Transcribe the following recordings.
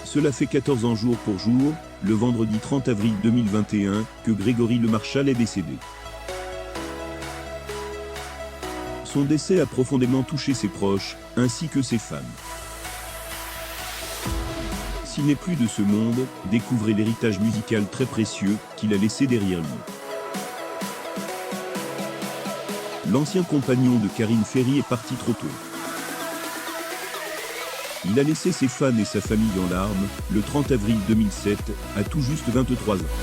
Cela fait 14 ans jour pour jour, le vendredi 30 avril 2021, que Grégory Lemarchal est décédé. Son décès a profondément touché ses proches, ainsi que ses fans. S'il n'est plus de ce monde, découvrez l'héritage musical très précieux qu'il a laissé derrière lui. L'ancien compagnon de Karine Ferry est parti trop tôt. Il a laissé ses fans et sa famille en larmes, le 30 avril 2007, à tout juste 23 ans.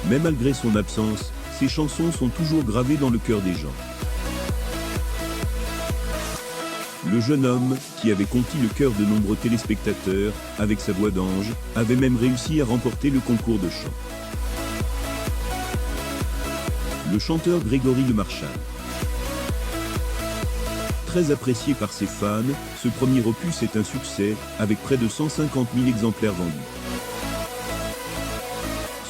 Mais malgré son absence, ses chansons sont toujours gravées dans le cœur des gens. Le jeune homme, qui avait conquis le cœur de nombreux téléspectateurs, avec sa voix d'ange, avait même réussi à remporter le concours de chant. Le chanteur Grégory Lemarchal. Très apprécié par ses fans, ce premier opus est un succès, avec près de 150 000 exemplaires vendus.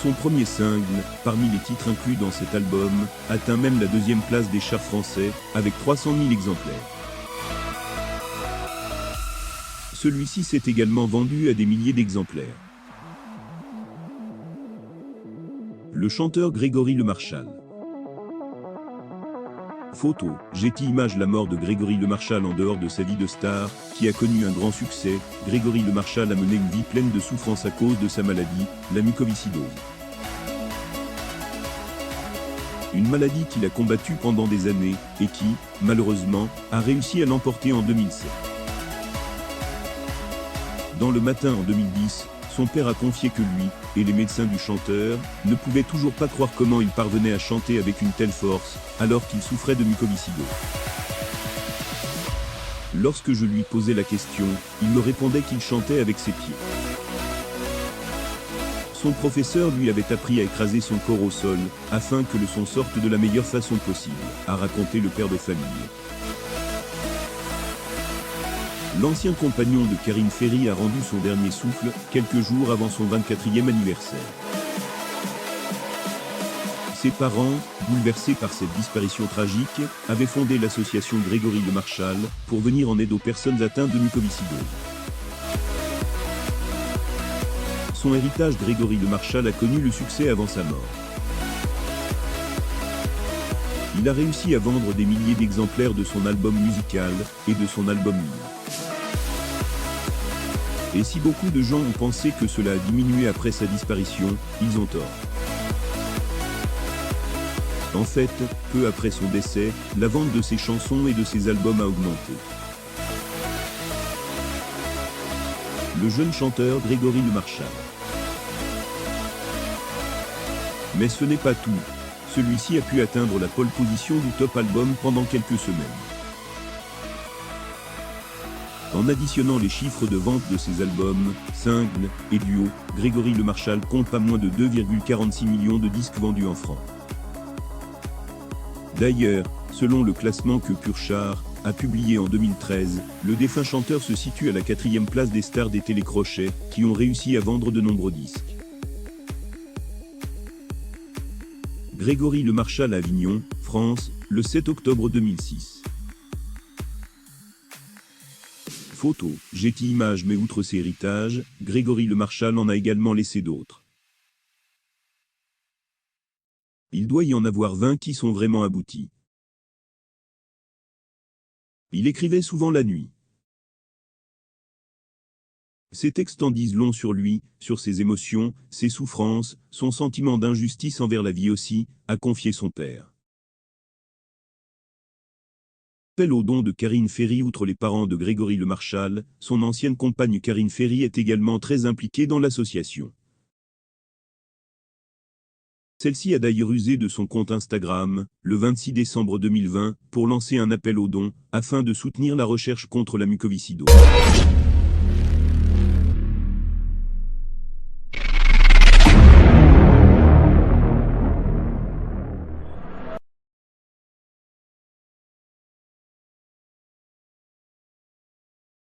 Son premier single, parmi les titres inclus dans cet album, atteint même la deuxième place des charts français, avec 300 000 exemplaires. Celui-ci s'est également vendu à des milliers d'exemplaires. Le chanteur Grégory Lemarchal. Photo, Getty Images. La mort de Grégory Lemarchal. En dehors de sa vie de star, qui a connu un grand succès, Grégory Lemarchal a mené une vie pleine de souffrance à cause de sa maladie, la mucoviscidose. Une maladie qu'il a combattue pendant des années, et qui, malheureusement, a réussi à l'emporter en 2007. Dans Le Matin en 2010, son père a confié que lui, et les médecins du chanteur, ne pouvaient toujours pas croire comment il parvenait à chanter avec une telle force, alors qu'il souffrait de mucoviscidose. Lorsque je lui posais la question, il me répondait qu'il chantait avec ses pieds. Son professeur lui avait appris à écraser son corps au sol, afin que le son sorte de la meilleure façon possible, a raconté le père de famille. L'ancien compagnon de Karine Ferry a rendu son dernier souffle, quelques jours avant son 24e anniversaire. Ses parents, bouleversés par cette disparition tragique, avaient fondé l'association Grégory Lemarchal, pour venir en aide aux personnes atteintes de mucoviscidose. Son héritage Grégory Lemarchal a connu le succès avant sa mort. Il a réussi à vendre des milliers d'exemplaires de son album musical, et de son album libre. Et si beaucoup de gens ont pensé que cela a diminué après sa disparition, ils ont tort. En fait, peu après son décès, la vente de ses chansons et de ses albums a augmenté. Le jeune chanteur Grégory Lemarchal. Mais ce n'est pas tout. Celui-ci a pu atteindre la pole position du top album pendant quelques semaines. En additionnant les chiffres de vente de ses albums, singles et duos, Grégory Lemarchal compte pas moins de 2,46 millions de disques vendus en France. D'ailleurs, selon le classement que Purchart a publié en 2013, le défunt chanteur se situe à la 4e place des stars des télécrochets, qui ont réussi à vendre de nombreux disques. Grégory Lemarchal à Avignon, France, le 7 octobre 2006. Photo, Getty Images. Mais outre ses héritages, Grégory Lemarchal en a également laissé d'autres. Il doit y en avoir 20 qui sont vraiment aboutis. Il écrivait souvent la nuit. Ses textes en disent long sur lui, sur ses émotions, ses souffrances, son sentiment d'injustice envers la vie aussi, a confié son père. Appel au don de Karine Ferry. Outre les parents de Grégory Lemarchal, son ancienne compagne Karine Ferry est également très impliquée dans l'association. Celle-ci a d'ailleurs usé de son compte Instagram, le 26 décembre 2020, pour lancer un appel aux dons, afin de soutenir la recherche contre la mucoviscidose.